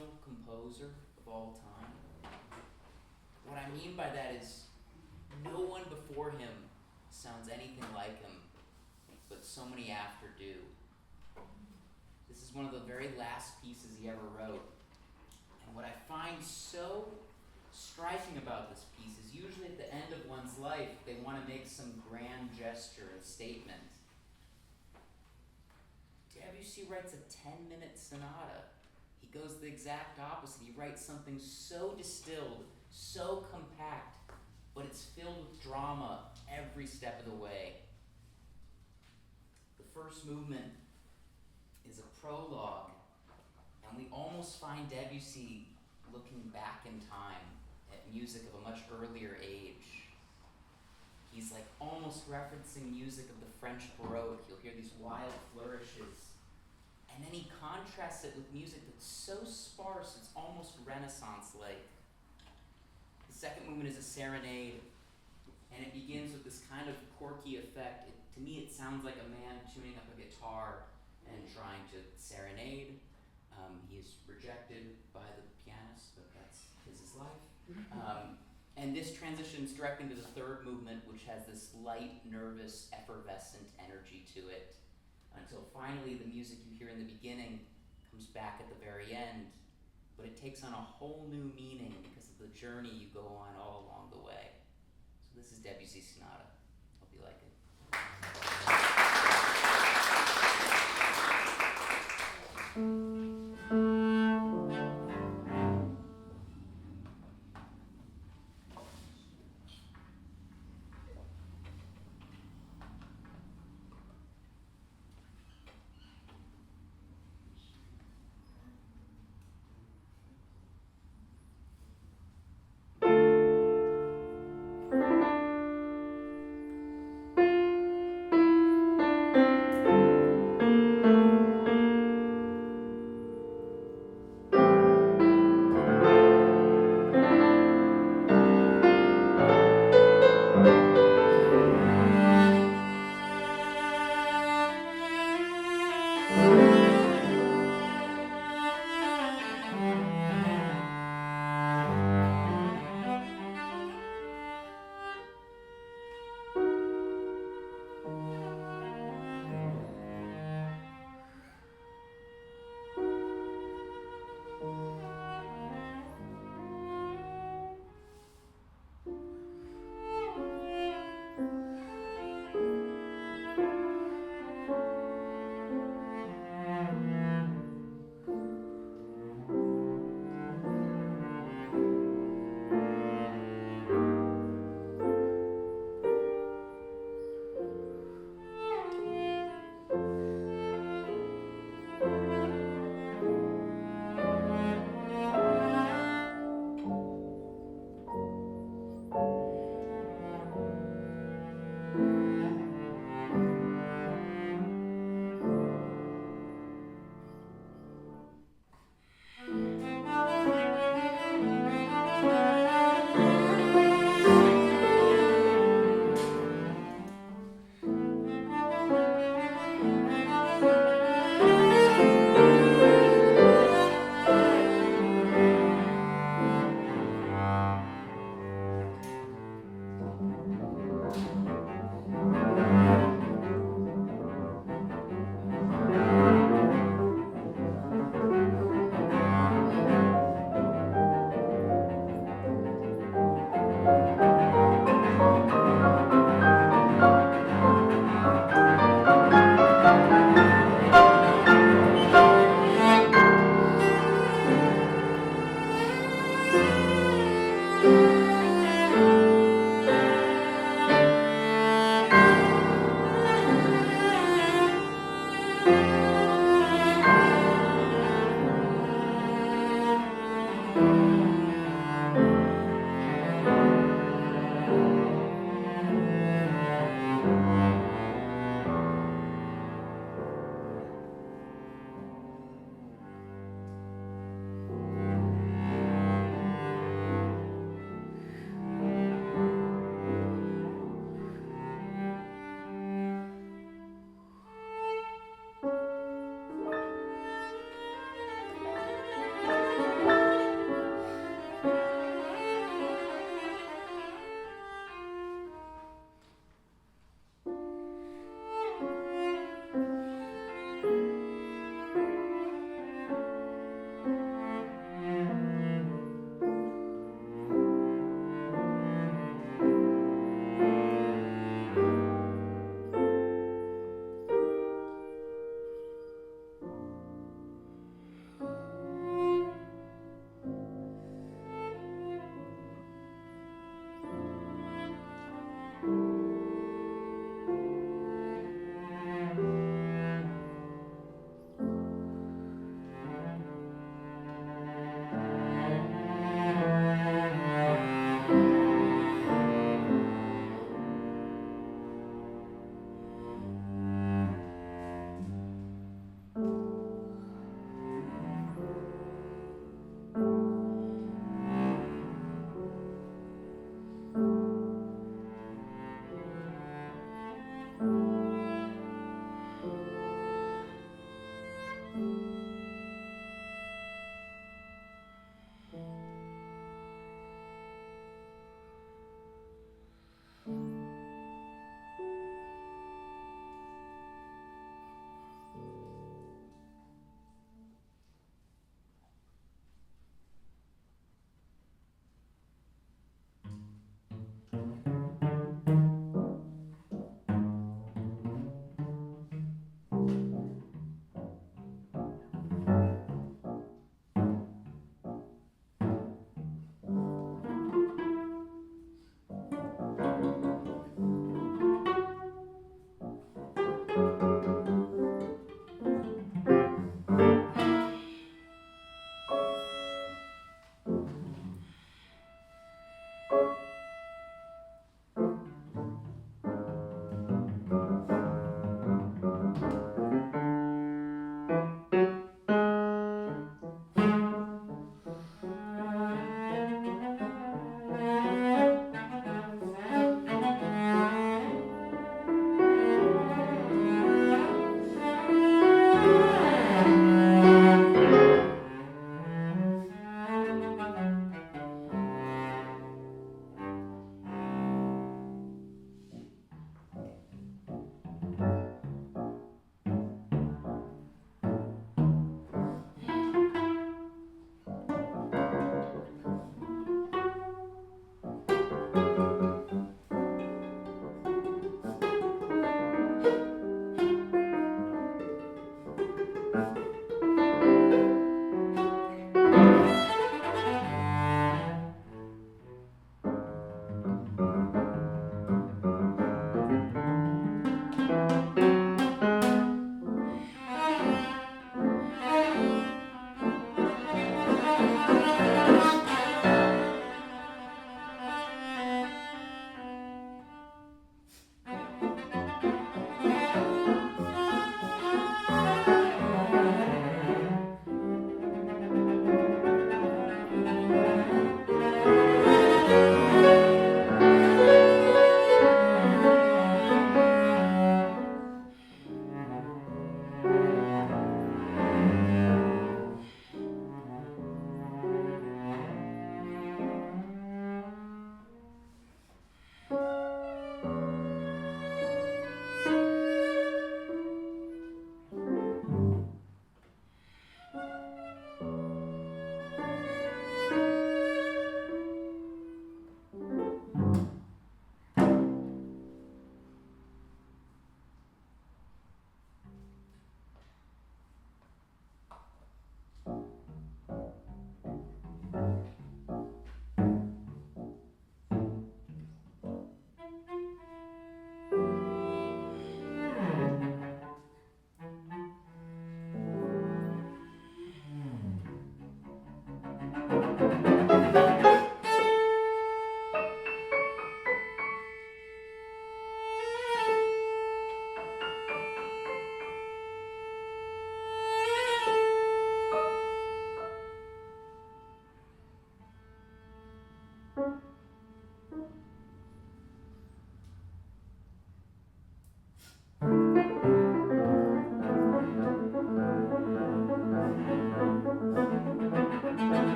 original composer of all time. What I mean by that is no one before him sounds anything like him, but so many after do. This is one of the very last pieces he ever wrote. And what I find so striking about this piece is usually at the end of one's life, they want to make some grand gesture and statement. Debussy writes a 10-minute sonata. He goes the exact opposite. He writes something so distilled, so compact, but it's filled with drama every step of the way. The first movement is a prologue, and we almost find Debussy looking back in time at music of a much earlier age. He's like almost referencing music of the French Baroque. You'll hear these wild flourishes. And then he contrasts it with music that's so sparse, it's almost Renaissance-like. The second movement is a serenade, and it begins with this kind of quirky effect. To me, it sounds like a man tuning up a guitar and trying to serenade. He is rejected by the pianist, but that's his life. And this transitions directly into the third movement, which has this light, nervous, effervescent energy to it, until finally the music you hear in the beginning comes back at the very end, but it takes on a whole new meaning because of the journey you go on all along the way. So this is Debussy's Sonata. Hope you like it.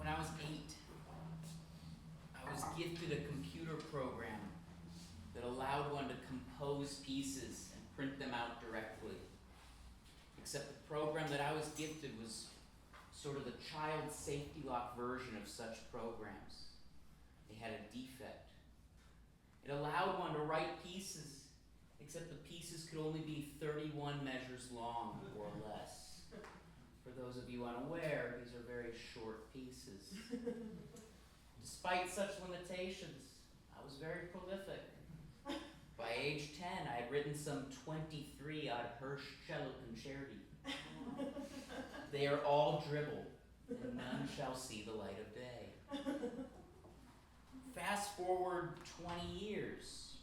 When I was 8, I was gifted a computer program that allowed one to compose pieces and print them out directly. Except the program that I was gifted was sort of the child safety lock version of such programs. They had a defect. It allowed one to write pieces, except the pieces could only be 31 measures long or less. For those of you unaware, these are very short pieces. Despite such limitations, I was very prolific. By age 10, I had written some 23 odd Hersh cello concerti. They are all dribble, and none shall see the light of day. Fast forward 20 years,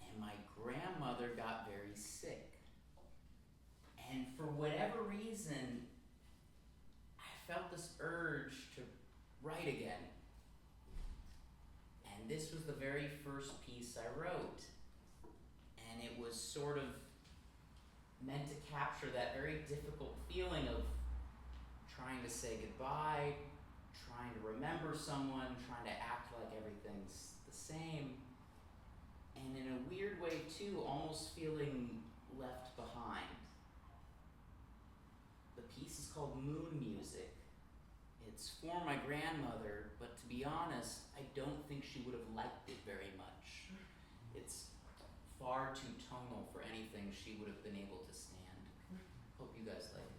and my grandmother got very sick. And for whatever reason, I felt this urge to write again. And this was the very first piece I wrote. And it was sort of meant to capture that very difficult feeling of trying to say goodbye, trying to remember someone, trying to act like everything's the same, and in a weird way too, almost feeling left behind. The piece is called Moon Music. It's for my grandmother, but to be honest, I don't think she would have liked it very much. It's far too tonal for anything she would have been able to stand. Hope you guys like it.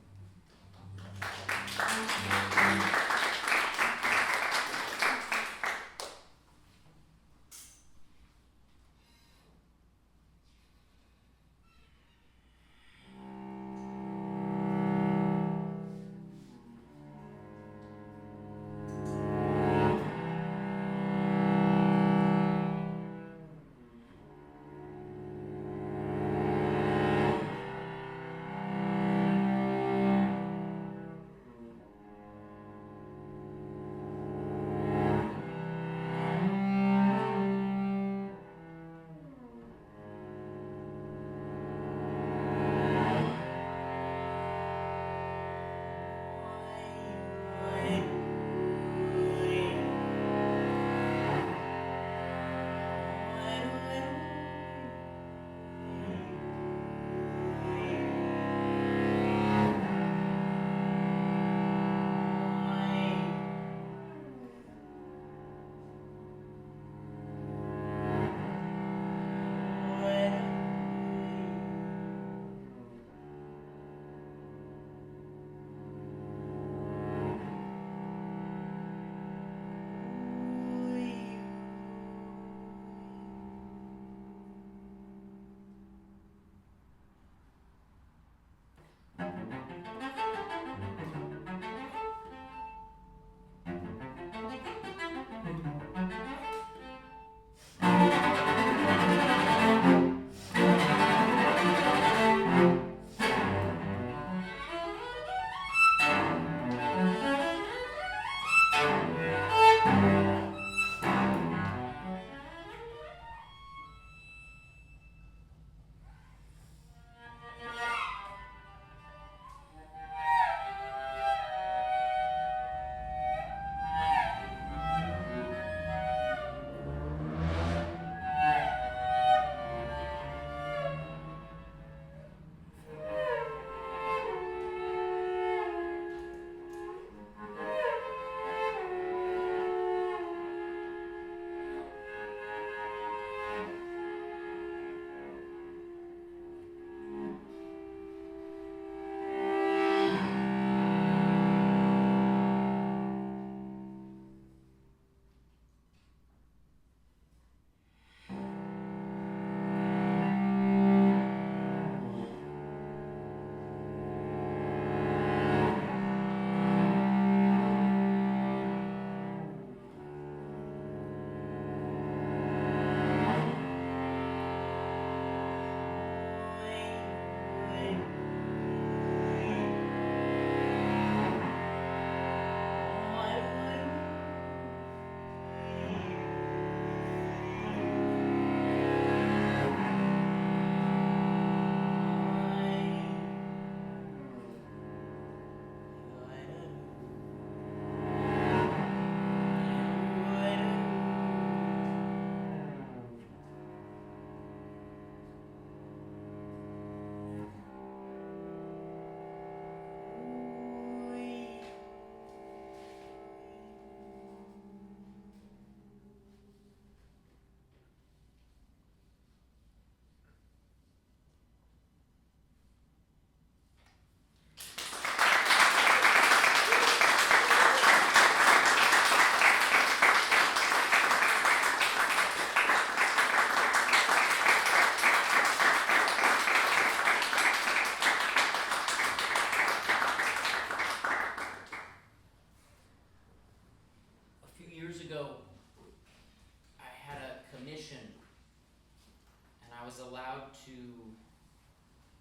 proud to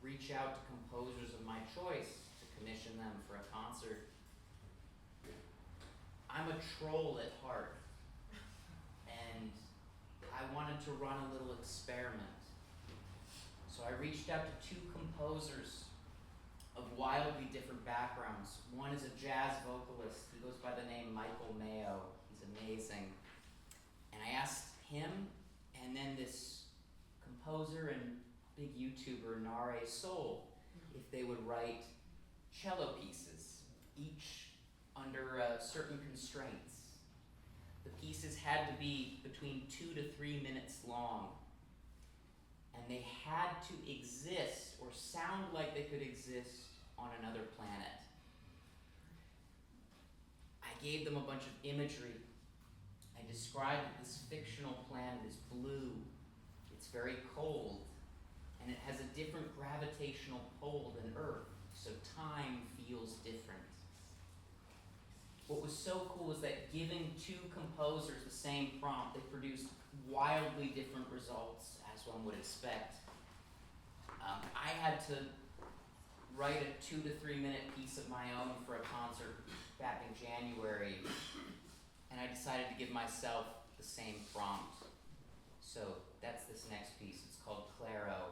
reach out to composers of my choice to commission them for a concert. I'm a troll at heart, and I wanted to run a little experiment. So I reached out to two composers of wildly different backgrounds. One is a jazz vocalist. He goes by the name Michael Mayo. He's amazing. And I asked him, and then this composer and big YouTuber, Nare Soul, if they would write cello pieces, each under certain constraints. The pieces had to be between 2 to 3 minutes long, and they had to exist or sound like they could exist on another planet. I gave them a bunch of imagery. I described that this fictional planet is blue, it's very cold, and it has a different gravitational pull than Earth, so time feels different. What was so cool was that giving two composers the same prompt, they produced wildly different results, as one would expect. I had to write a 2 to 3 minute piece of my own for a concert back in January, and I decided to give myself the same prompt. So that's this next piece. It's called Clairo.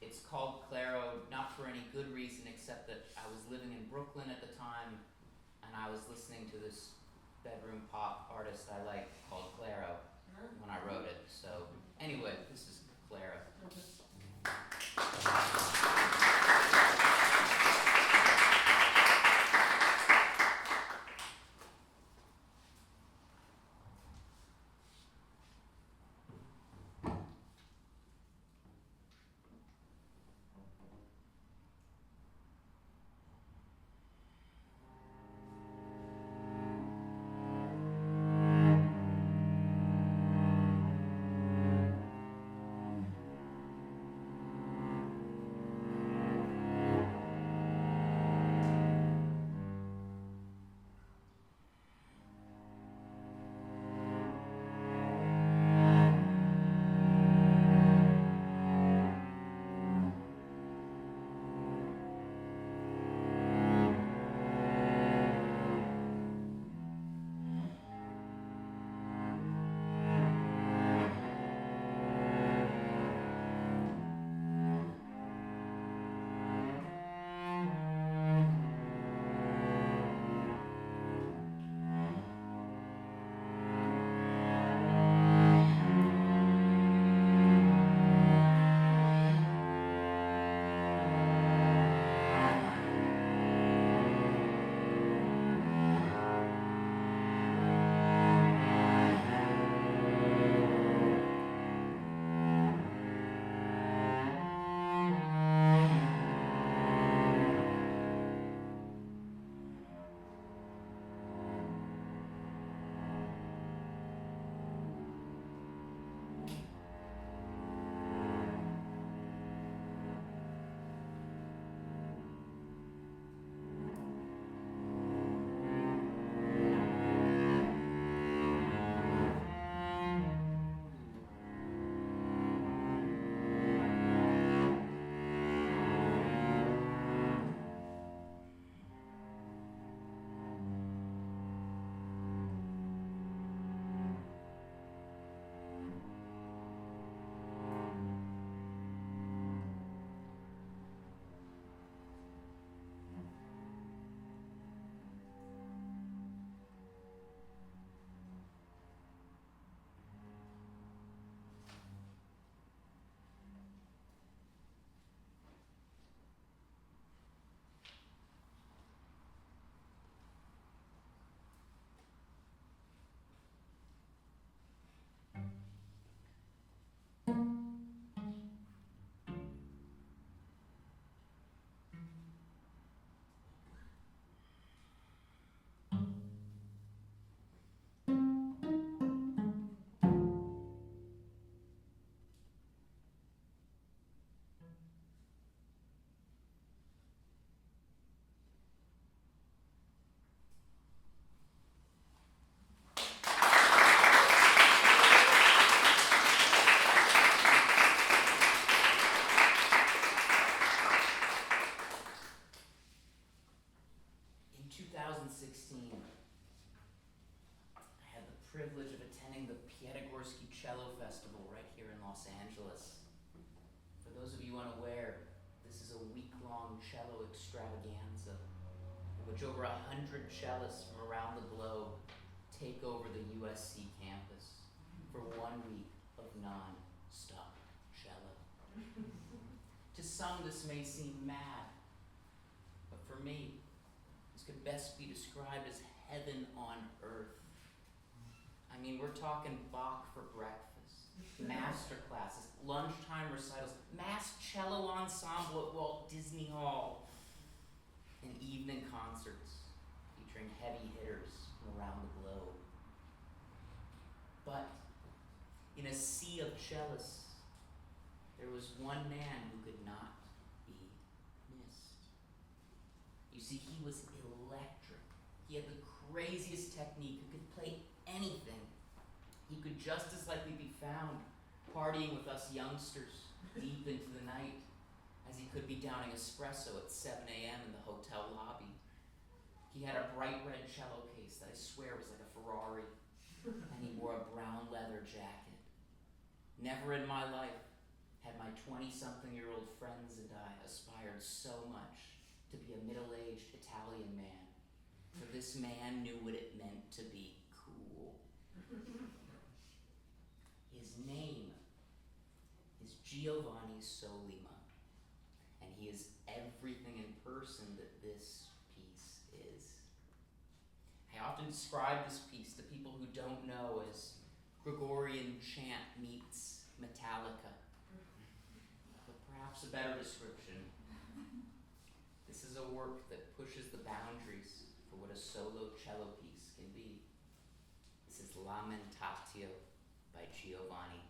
It's called Clairo not for any good reason except that I was living in Brooklyn at the time, and I was listening to this bedroom pop artist I like called Clairo when I wrote it. So anyway, this is Clairo. Cello Festival right here in Los Angeles. For those of you unaware, this is a week-long cello extravaganza in which over 100 cellists from around the globe take over the USC campus for 1 week of non-stop cello. To some, this may seem mad, but for me, this could best be described as heaven on earth. I mean, we're talking Bach for breakfast, master classes, lunchtime recitals, mass cello ensemble at Walt Disney Hall, and evening concerts featuring heavy hitters from around the globe. But in a sea of cellists, there was one man who could not be missed. You see, he was electric. He had the craziest technique, who could play anything. He could just as likely be found partying with us youngsters deep into the night as he could be downing espresso at 7 a.m. in the hotel lobby. He had a bright red cello case that I swear was like a Ferrari, and he wore a brown leather jacket. Never in my life had my 20-something-year-old friends and I aspired so much to be a middle-aged Italian man, for this man knew what it meant to be cool. His name is Giovanni Sollima, and he is everything in person that this piece is. I often describe this piece to people who don't know as Gregorian chant meets Metallica, but perhaps a better description. This is a work that pushes the boundaries for what a solo cello piece can be. This is Lamentatio by Giovanni